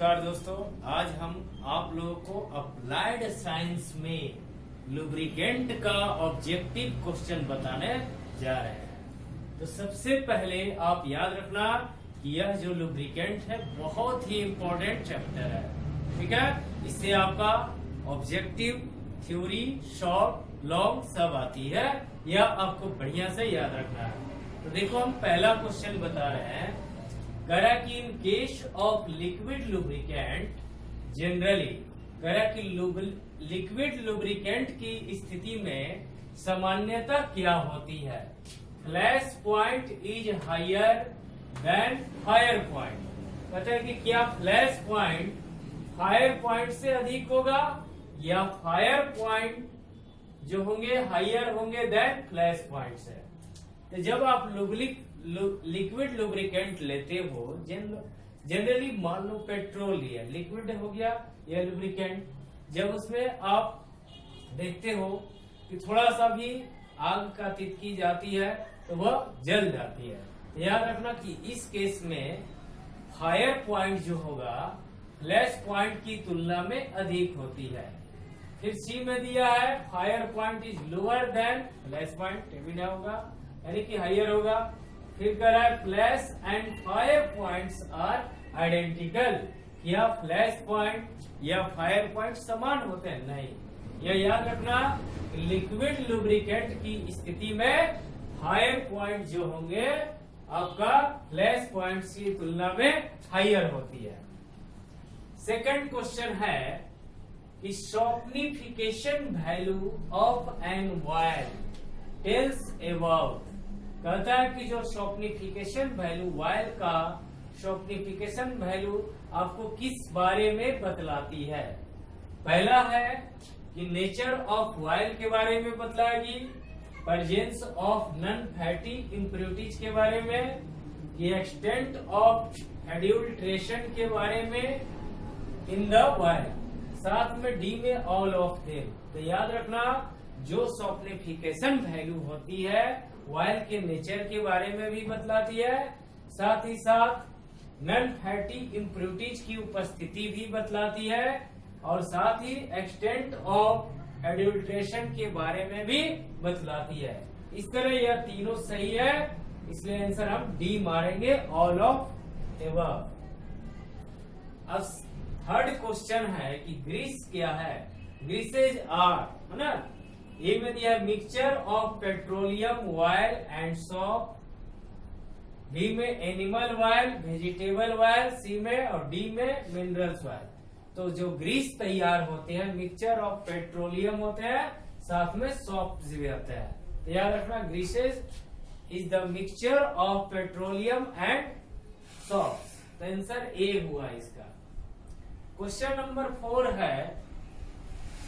नमस्कार दोस्तों, आज हम आप लोगों को अप्लाइड साइंस में लुब्रिकेंट का ऑब्जेक्टिव क्वेश्चन बताने जा रहे हैं। तो सबसे पहले आप याद रखना कि यह जो लुब्रिकेंट है बहुत ही इम्पोर्टेंट चैप्टर है, ठीक है। इससे आपका ऑब्जेक्टिव, थ्योरी, शॉर्ट, लॉन्ग सब आती है, यह आपको बढ़िया से याद रखना है। तो देखो, हम पहला क्वेश्चन बता रहे हैं। करा कि in case of liquid lubricant generally, करा कि लिक्विड लुब्रिकेंट की स्थिति में सामान्यता क्या होती है? Flash point is higher than fire point. कहते हैं कि क्या फ्लैश पॉइंट फायर पॉइंट से अधिक होगा या फायर पॉइंट जो होंगे हायर होंगे देन फ्लैश पॉइंट से। तो जब आप लिक्विड लुब्रिकेंट लेते हो, जनरली मान लो पेट्रोल लिया, लिक्विड हो गया या लुब्रिकेंट, जब उसमें आप देखते हो कि थोड़ा सा भी आग का तितकी जाती है तो वह जल जाती है। तो याद रखना कि इस केस में फायर पॉइंट जो होगा फ्लैश पॉइंट की तुलना में अधिक होती है। फिर सी में दिया है fire point is lower than flash point, भी ना होगा यानी कि हायर होगा। फिर कह रहा है flash and fire points are identical. क्या फ्लैश पॉइंट या फायर पॉइंट समान होते हैं? नहीं। यह याद रखना, लिक्विड लुब्रिकेंट की स्थिति में फायर पॉइंट जो होंगे आपका फ्लैश पॉइंट की तुलना में हायर होती है। सेकंड क्वेश्चन है कि saponification value of an oil tells about. कहता है कि जो सॉफ्टनिफिकेशन वैल्यू, वायल का सॉफ्टनिफिकेशन वैल्यू आपको किस बारे में बतलाती है? पहला है कि नेचर ऑफ वायल के बारे में बतलाएगी, presence of non fatty impurities के बारे में, कि एक्सटेंट ऑफ एडल्ट्रेशन के बारे में इन द वायल, साथ में डी में ऑल ऑफ देम। तो याद रखना, जो सॉफ्टनिफिकेशन वैल्यू होती है वायल के नेचर के बारे में भी बतलाती है, साथ ही साथ नॉन फैटी इम्प्योरिटीज की उपस्थिति भी बतलाती है, और साथ ही एक्सटेंट ऑफ एडल्ट्रेशन के बारे में भी बतलाती है। इस तरह यह तीनों सही है, इसलिए आंसर हम डी मारेंगे, ऑल ऑफ एबव। अब थर्ड क्वेश्चन है कि ग्रीस क्या है? ग्रीसेज आर, है ना। ए में दिया mixture of petroleum, oil and soap, B में animal oil, vegetable oil, C में, और डी में मिनरल्स ऑयल। तो जो ग्रीस तैयार होते हैं मिक्सचर ऑफ पेट्रोलियम होते हैं, साथ में सॉप भी होते हैं। तो याद रखना, greases is the mixture of petroleum and soap. तो आंसर ए हुआ इसका। क्वेश्चन नंबर 4 है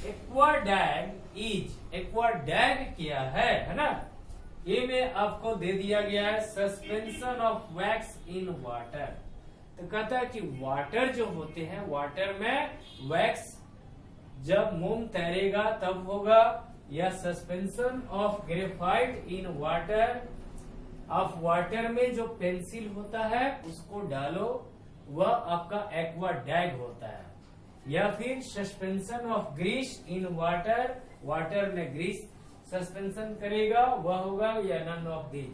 एक्वाडैग इज। एक्वाडैग क्या है ना। ये में आपको दे दिया गया है suspension of wax in water. तो कहता है कि वाटर जो होते हैं, वाटर में वैक्स जब मोम तैरेगा तब होगा, या suspension of graphite in water. आप वाटर में जो पेंसिल होता है उसको डालो, वह आपका एक्वाडैग होता है। या फिर suspension of grease in water, water में ग्रीस सस्पेंशन करेगा, वह होगा, या नन ऑफ दिस।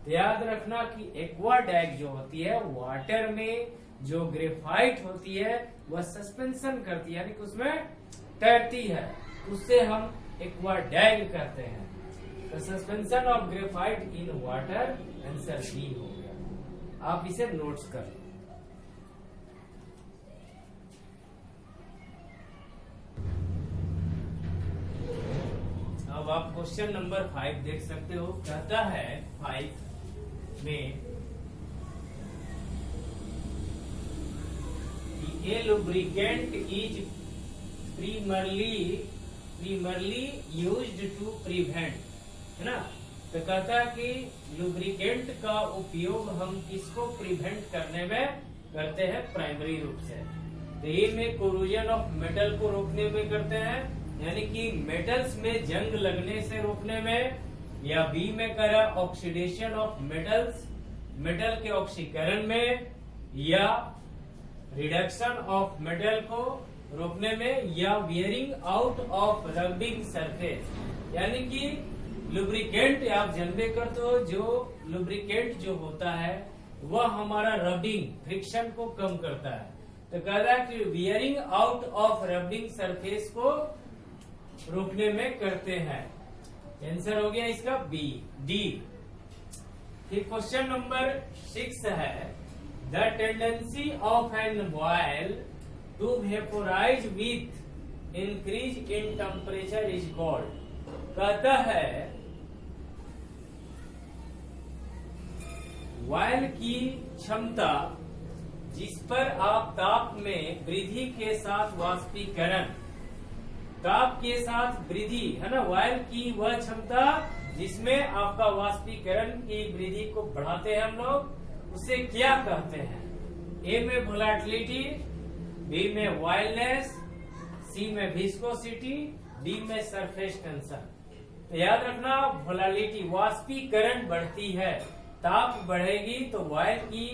याद रखना कि एक्वाडैग जो होती है वाटर में जो ग्रेफाइट होती है वह सस्पेंशन करती है, यानी कि उसमें तैरती है, उससे हम एक्वाडैग करते हैं। तो suspension of graphite in water, answer D हो गया। आप इसे नोट्स कर लो। अब आप क्वेश्चन नंबर 5 देख सकते हो। कहता है 5 में A lubricant is primarily used to prevent, है ना। तो कहता है कि लुब्रिकेंट का उपयोग हम किसको प्रिवेंट करने में करते हैं? प्राइमरी रूप से। तो ए में कोरोजन ऑफ मेटल को रोकने में करते हैं, यानी कि मेटल्स में जंग लगने से रोकने में, या बी में करा ऑक्सीडेशन ऑफ मेटल्स, मेटल के ऑक्सीकरण में, या रिडक्शन ऑफ मेटल को रोकने में, या wearing out of rubbing surface, यानी कि लुब्रिकेंट आप जानते करते हो, जो लुब्रिकेंट जो होता है वह हमारा रबिंग फ्रिक्शन को कम करता है। तो कह रहा है कि wearing out of rubbing surface को रोकने में करते हैं। आंसर हो गया इसका बी, डी। फिर क्वेश्चन नंबर 6 है, the tendency of an oil to vaporise with increase in temperature is called. कहता है ऑयल की क्षमता जिस पर आप ताप में वृद्धि के साथ वाष्पीकरण, ताप के साथ वृद्धि है ना, ऑयल की वह क्षमता जिसमें आपका वाष्पीकरण की वृद्धि को बढ़ाते हैं हम लोग, उसे क्या कहते हैं? ए में वोलेटिलिटी, बी में ऑयलनेस, सी में विस्कोसिटी, डी में सरफेस टेंशन। तो याद रखना, वोलेटिलिटी वाष्पीकरण बढ़ती है, ताप बढ़ेगी तो ऑयल की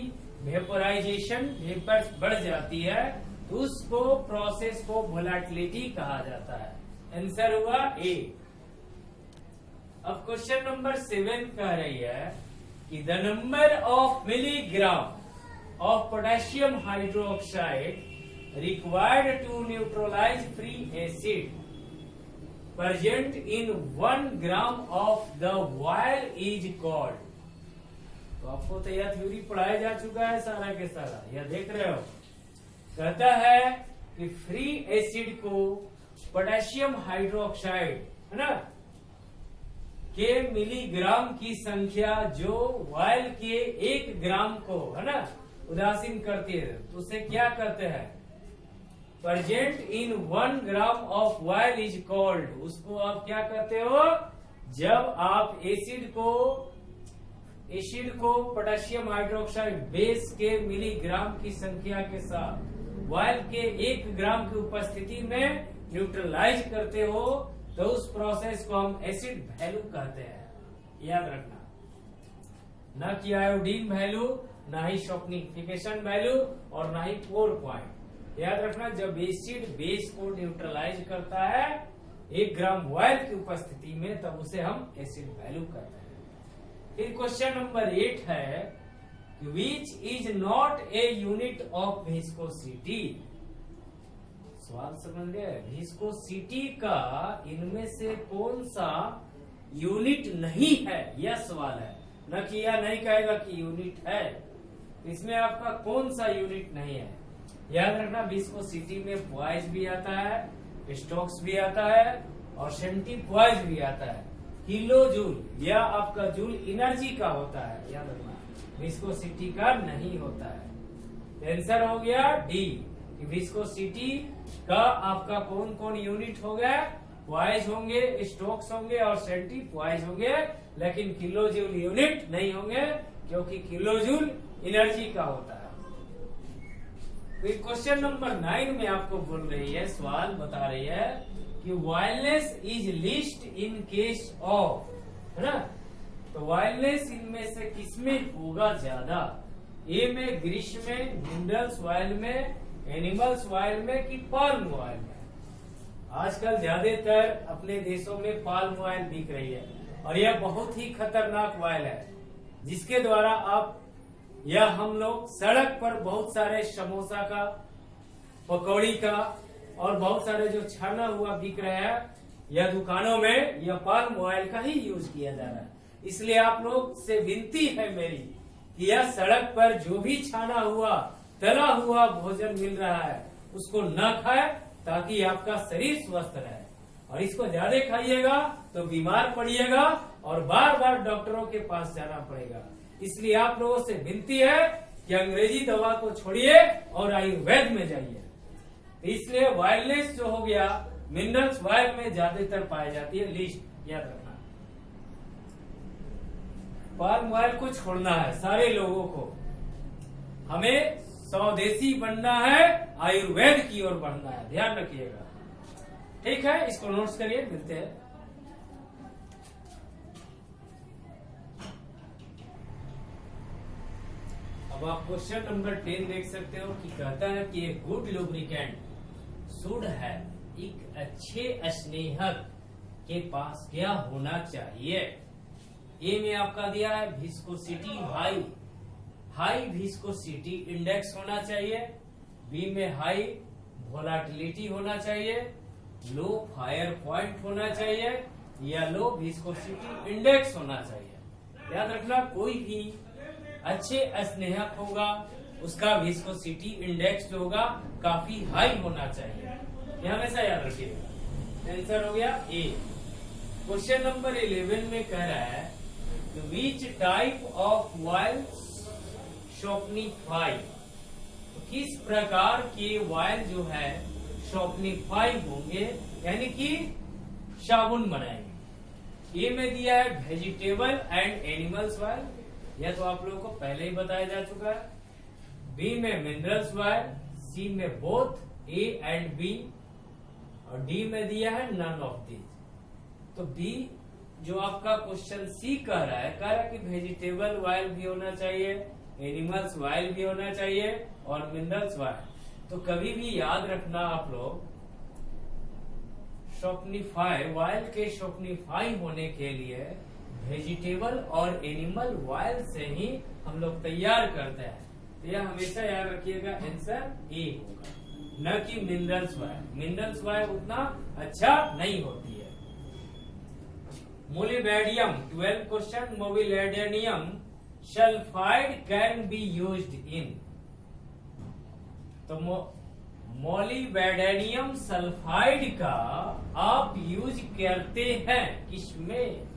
वेपोराइजेशन, वेपर्स बढ़ जाती है, तो उसको प्रोसेस को वोलेटिलिटी कहा जाता है। आंसर हुआ ए। अब क्वेश्चन नंबर 7 कह रही है कि the number of milligram of potassium hydroxide required to neutralise free acid present in 1 gram of the oil is called. तो आपको तो यह थ्योरी पढ़ाया जा चुका है सारा के सारा, यह देख रहे हो। कहता है कि फ्री एसिड को पोटेशियम हाइड्रोक्साइड है ना के मिलीग्राम की संख्या जो ऑयल के 1 ग्राम को है ना उदासीन करती है, तो उसे क्या कहते हैं? Present in 1 gram of oil is called. उसको आप क्या कहते हो? जब आप एसिड को पोटेशियम हाइड्रोक्साइड बेस के मिलीग्राम की संख्या के साथ ऑयल के 1 ग्राम की उपस्थिति में न्यूट्रलाइज करते हो, तो उस प्रोसेस को हम एसिड वैल्यू कहते हैं। याद रखना, न कि आयोडीन वैल्यू, ना ही सॉफ्टनिफिकेशन वैल्यू और ना ही पोर पॉइंट। याद रखना, जब एसिड बेस को न्यूट्रलाइज करता है 1 ग्राम ऑयल की उपस्थिति में, तब उसे हम एसिड वैल्यू कहते हैं। फिर क्वेश्चन नंबर 8 है, which is not a unit of viscosity. सवाल समझ गए? विस्कोसिटी का इनमें से कौन सा यूनिट नहीं है, यह सवाल है। न कि यह नहीं कहेगा कि यूनिट है, इसमें आपका कौन सा यूनिट नहीं है। याद रखना, विस्कोसिटी में पॉइज भी आता है, स्टोक्स भी आता है और सेंटीपॉइज भी आता है। किलो जूल या आपका जूल एनर्जी का होता है, याद रखना, विस्कोसिटी का नहीं होता है। आंसर हो गया डी, विस्कोसिटी का आपका कौन कौन यूनिट हो गया? पॉइज होंगे, स्टोक्स होंगे और सेंटीपॉइज होंगे, लेकिन किलो जूल यूनिट नहीं होंगे, क्योंकि किलो जूल एनर्जी का होता है। फिर क्वेश्चन नंबर 9 में आपको बोल रही है, सवाल बता रही है कि violence is list in case of, है ना। तो वायलेंस इनमें से किसमें होगा ज्यादा? ए में, ग्रीष्म में, मिनरल्स ऑयल में, एनिमल्स ऑयल में कि पाल्म ऑयल में? आजकल ज्यादातर अपने देशों में पाल्म ऑयल बिक रही है और यह बहुत ही खतरनाक ऑयल है, जिसके द्वारा आप या हम लोग सड़क पर बहुत सारे समोसा का, पकौड़ी का और बहुत सारे जो छाना हुआ बिक रहे हैं, यह दुकानों में यह पाल्म ऑयल का ही यूज किया जा रहा है। इसलिए आप लोग से विनती है मेरी कि यह सड़क पर जो भी छाना हुआ, तला हुआ भोजन मिल रहा है, उसको न खाए, ताकि आपका शरीर स्वस्थ रहे। और इसको ज्यादा खाइएगा तो बीमार पड़िएगा और बार बार डॉक्टरों के पास जाना पड़ेगा। इसलिए आप लोगों से विनती है कि अंग्रेजी दवा को छोड़िए और आयुर्वेद में जाइए। इसलिए वायलेंस जो हो गया, मिनरल्स ऑयल में ज्यादातर पाई जाती है। लिस्ट याद रखना, पाल्म ऑयल को छोड़ना है सारे लोगों को। हमें स्वदेशी बनना है, आयुर्वेद की ओर बढ़ना है, ध्यान रखिएगा। ठीक है, इसको नोट्स करिए, मिलते हैं। अब आप क्वेश्चन नंबर 10 देख सकते हो कि कहता है कि एक गुड लुब्रिकेंट शुड है, एक अच्छे स्नेहक के पास क्या होना चाहिए। ए में आपका दिया है विस्कोसिटी हाई विस्कोसिटी इंडेक्स होना चाहिए। बी में हाई वोलाटिलिटी होना चाहिए, लो फायर पॉइंट होना चाहिए या लो विस्कोसिटी इंडेक्स होना चाहिए। याद रखना कोई भी अच्छे स्नेहक होगा उसका विस्कोसिटी इंडेक्स जो होगा काफी हाई होना चाहिए, यह हमेशा याद रखिएगा। आंसर हो गया ए। क्वेश्चन नंबर 11 में कह रहा है विच टाइप ऑफ वायल शॉपनिफाई, तो किस प्रकार के वायल जो है शॉपनिफाई होंगे यानी कि साबुन बनाएंगे। ए में दिया है वेजिटेबल एंड एनिमल्स वायल, यह तो आप लोगों को पहले ही बताया जा चुका है। बी में मिनरल्स वायल, सी में बोथ ए एंड बी, और डी में दिया है नन ऑफ दीज। तो बी जो आपका क्वेश्चन सी कह रहा है कि वेजिटेबल वायल भी होना चाहिए, एनिमल्स वायल भी होना चाहिए और मिनरल्स वायल। तो कभी भी याद रखना आप लोग शॉपनिफाई वायल के शॉपनिफाई होने के लिए वेजिटेबल और एनिमल वायल से ही हम लोग तैयार करते हैं, तो यह हमेशा याद रखिएगा आंसर ए होगा, न कि मिनरल्स वायल। मिनरल्स वायल उतना अच्छा नहीं होती है। Molybdenum 12 question, molybdenum sulphide can be used in, तो मोलिबेडियम सल्फाइड का आप यूज करते हैं किसमें।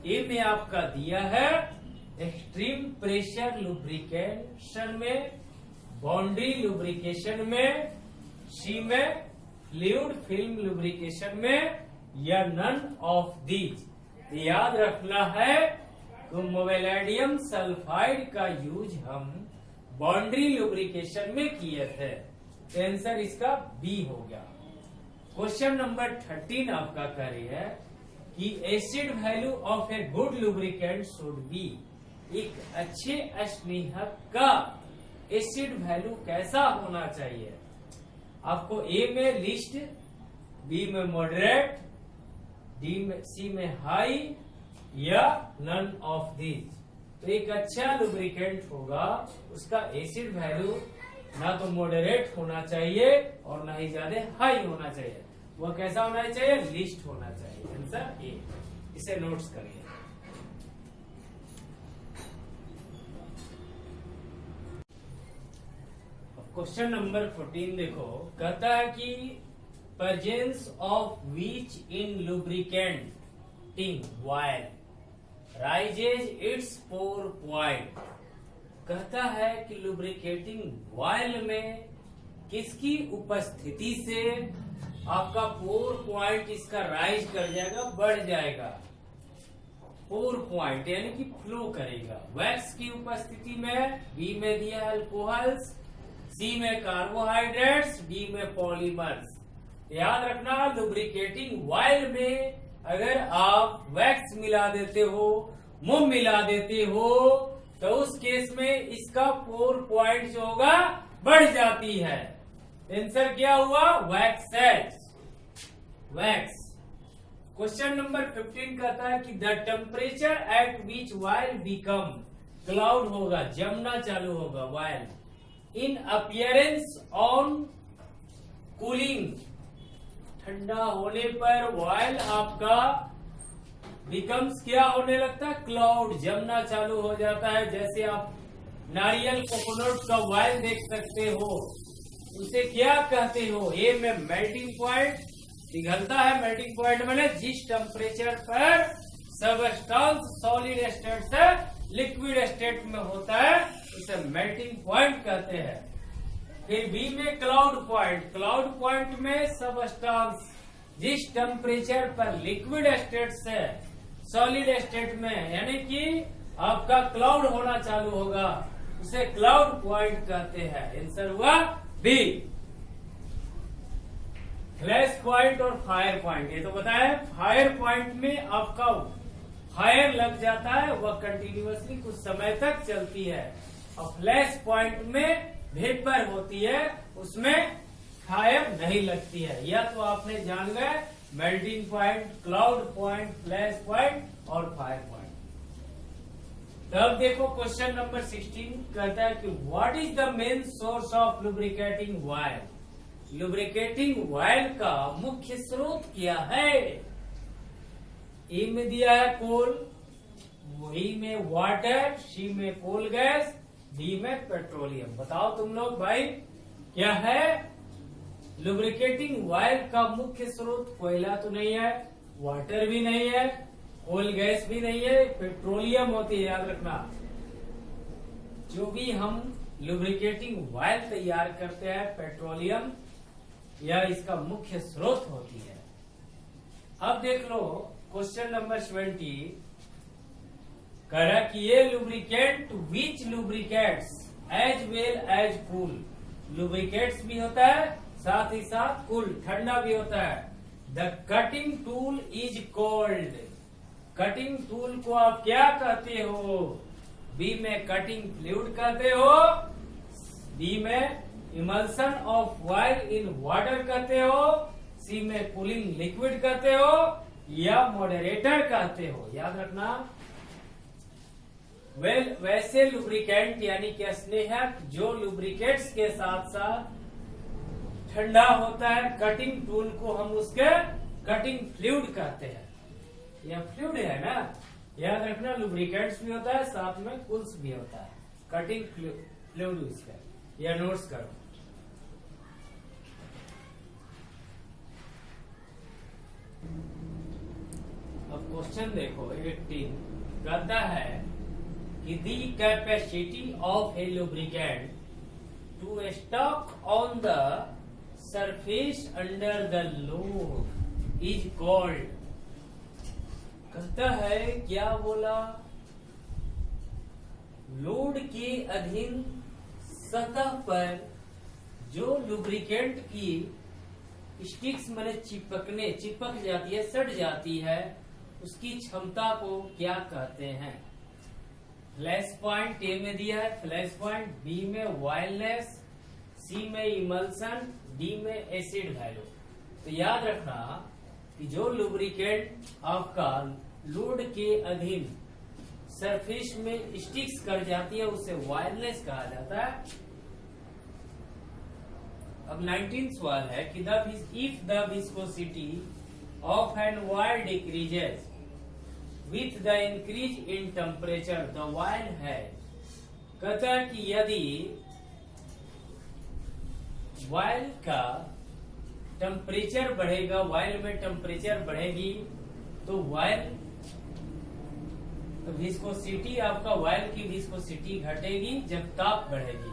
ए में आपका दिया है एक्सट्रीम प्रेशर लुब्रिकेशन में, बाउंड्री लुब्रिकेशन में, सी में फ्लूइड फिल्म लुब्रिकेशन में या नन ऑफ दीज। याद रखना है तो मोबिलेडियम सल्फाइड का यूज हम बाउंड्री लुब्रिकेशन में किए थे, तो आंसर इसका बी हो गया। क्वेश्चन नंबर 13 आपका कह रही है कि acid value of a good lubricant should be, एक अच्छे स्नेहक का एसिड वैल्यू कैसा होना चाहिए। आपको ए में लिस्ट, बी में मॉडरेट, डी में सी में हाई या नन ऑफ दीज। तो एक अच्छा लुब्रिकेंट होगा उसका एसिड वैल्यू ना तो मॉडरेट होना चाहिए और ना ही ज्यादा हाई होना चाहिए, वह कैसा होना चाहिए, लिस्ट होना चाहिए। आंसर ए, इसे नोट्स करिए। क्वेश्चन नंबर 14 देखो, कहता है कि presence of which in lubricating oil raises its pour point. कहता है कि लुब्रिकेटिंग वायल में किसकी उपस्थिति से आपका पोर पॉइंट इसका राइज कर जाएगा, बढ़ जाएगा। पोर पॉइंट यानी कि फ्लो करेगा। वैक्स की उपस्थिति में, बी में दिया अल्कोहल्स, सी में कार्बोहाइड्रेट्स, डी में पॉलीमर्स। याद रखना लुब्रिकेटिंग वायल में अगर आप वैक्स मिला देते हो, मोम मिला देते हो, तो उस केस में इसका पोर पॉइंट जो होगा बढ़ जाती है। आंसर क्या हुआ, वैक्सेज, वैक्स। क्वेश्चन नंबर 15 कहता है कि the temperature at which oil become, cloud होगा, जमना चालू होगा oil, in appearance on cooling, ठंडा होने पर वायल आपका बिकम्स क्या होने लगता है, क्लाउड, जमना चालू हो जाता है। जैसे आप नारियल कोकोनट का वायल देख सकते हो, उसे क्या कहते हो, ए में मेल्टिंग पॉइंट, पिघलता है। मेल्टिंग पॉइंट मैंने जिस टेम्परेचर पर सबस्टेंस सॉलिड स्टेट से लिक्विड स्टेट में होता है उसे मेल्टिंग पॉइंट कहते हैं। फिर बी में क्लाउड पॉइंट, क्लाउड पॉइंट में सबस्टेंस जिस टेम्परेचर पर लिक्विड स्टेट से सॉलिड स्टेट में यानी कि आपका क्लाउड होना चालू होगा उसे क्लाउड पॉइंट कहते हैं। आंसर हुआ बी। फ्लैश पॉइंट और फायर पॉइंट, ये तो बताया। फायर पॉइंट में आपका फायर लग जाता है, वह कंटिन्यूअसली कुछ समय तक चलती है, और फ्लैश पॉइंट में वेपर होती है, उसमें फायर नहीं लगती है। या तो आपने जान गए melting point, cloud point, flash point और फायर पॉइंट। तब देखो क्वेश्चन नंबर 16 कहता है कि what is the main source of lubricating oil. Lubricating oil का मुख्य स्रोत क्या है? ए में दिया है कोल, बी में वाटर, सी में कोल गैस, डी में पेट्रोलियम। बताओ तुम लोग भाई क्या है? लुब्रिकेटिंग ऑयल का मुख्य स्रोत कोयला तो नहीं है, वाटर भी नहीं है, कोल गैस भी नहीं है, पेट्रोलियम होती है। याद रखना, जो भी हम लुब्रिकेटिंग ऑयल तैयार करते हैं पेट्रोलियम या इसका मुख्य स्रोत होती है। अब देख लो क्वेश्चन नंबर 20 कह रहा कि ये lubricant which lubricates as well as cool. Lubricates भी होता है, साथ ही साथ कूल ठंडा भी होता है। The cutting tool is cold. Cutting tool को आप क्या कहते हो? बी में कटिंग फ्लूइड कहते हो, बी में emulsion of oil in water कहते हो, सी में कूलिंग लिक्विड कहते हो, या मॉडरेटर कहते हो। याद रखना। वैसे लुब्रिकेंट यानी कि स्नेहक जो लुब्रिकेट्स के साथ साथ ठंडा होता है, कटिंग टूल को हम उसके कटिंग फ्लूइड कहते हैं। यह फ्लूइड है ना, याद रखना। लुब्रिकेंट्स भी होता है, साथ में कूल्स भी होता है, कटिंग फ्लूइड इसका। यह नोट्स करो। अब क्वेश्चन देखो 18 कहता है कि the capacity of a lubricant to stock on the surface under the load is called. कहता है क्या बोला? लोड के अधीन सतह पर जो लुब्रिकेंट की स्टिक्स माने चिपक जाती है, सट जाती है, उसकी क्षमता को क्या कहते हैं? फ्लैश पॉइंट ए में दिया है फ्लैश पॉइंट, बी में वायरलेस, सी में इमल्सन, डी में एसिड वैल्यू। तो याद रखना कि जो लुब्रिकेंट आपका लोड के अधीन सरफेस में स्टिक्स कर जाती है उसे वायरलेस कहा जाता है। अब 19 सवाल है कि if the viscosity of an oil decreases with the increase in temperature the oil है। कहता है कि यदि ऑयल का टेम्परेचर बढ़ेगा, ऑयल में टेम्परेचर बढ़ेगी तो ऑयल विस्कोसिटी, आपका ऑयल की विस्कोसिटी घटेगी जब ताप बढ़ेगी,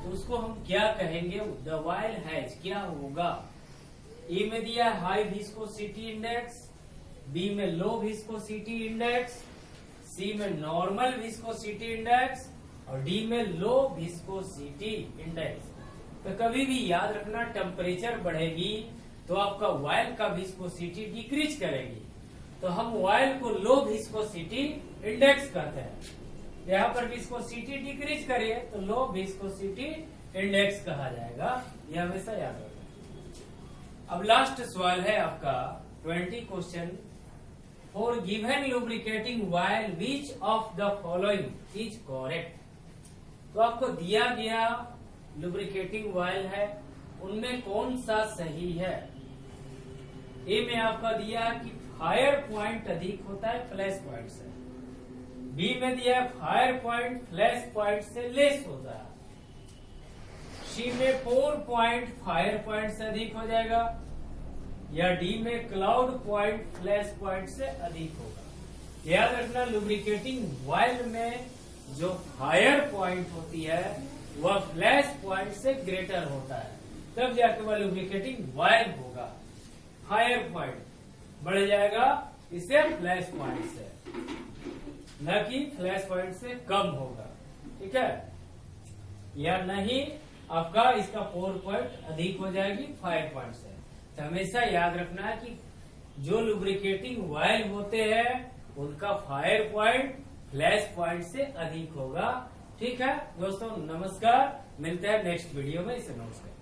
तो उसको हम क्या कहेंगे? द ऑयल हैज क्या होगा? ए में दिया हाई विस्कोसिटी इंडेक्स, बी में लो विस्कोसिटी इंडेक्स, सी में नॉर्मल विस्कोसिटी इंडेक्स और डी में लो विस्कोसिटी इंडेक्स। तो कभी भी याद रखना टेम्परेचर बढ़ेगी तो आपका ऑयल का विस्कोसिटी डिक्रीज करेगी, तो हम ऑयल को लो विस्कोसिटी इंडेक्स कहते हैं। यहाँ पर विस्कोसिटी डिक्रीज करिए तो लो विस्कोसिटी इंडेक्स कहा जाएगा, यह हमेशा याद रखना। अब लास्ट सवाल है आपका 20 question. For given lubricating oil which of the following is correct. तो आपको दिया गया लुब्रिकेटिंग ऑयल है, उनमें कौन सा सही है? ए में आपका दिया कि फायर पॉइंट अधिक होता है फ्लैश पॉइंट से, बी में दिया फायर पॉइंट फ्लैश पॉइंट से लेस होता है, सी में पोर पॉइंट फायर पॉइंट से अधिक हो जाएगा, या डी में क्लाउड पॉइंट फ्लैश पॉइंट से अधिक होगा। याद रखना लुब्रिकेटिंग ऑयल में जो फायर पॉइंट होती है वह फ्लैश पॉइंट से ग्रेटर होता है, तब जाके वह लुब्रिकेटिंग ऑयल होगा। फायर पॉइंट बढ़ जाएगा इसे फ्लैश पॉइंट से, न कि फ्लैश पॉइंट से कम होगा। ठीक है, या नहीं आपका इसका पोर पॉइंट अधिक हो जाएगी फायर पॉइंट से। तो हमेशा याद रखना है कि जो लुब्रिकेटिंग ऑयल होते हैं उनका फायर पॉइंट फ्लैश पॉइंट से अधिक होगा, ठीक है दोस्तों, नमस्कार, मिलते हैं नेक्स्ट वीडियो में। इसे नमस्कार।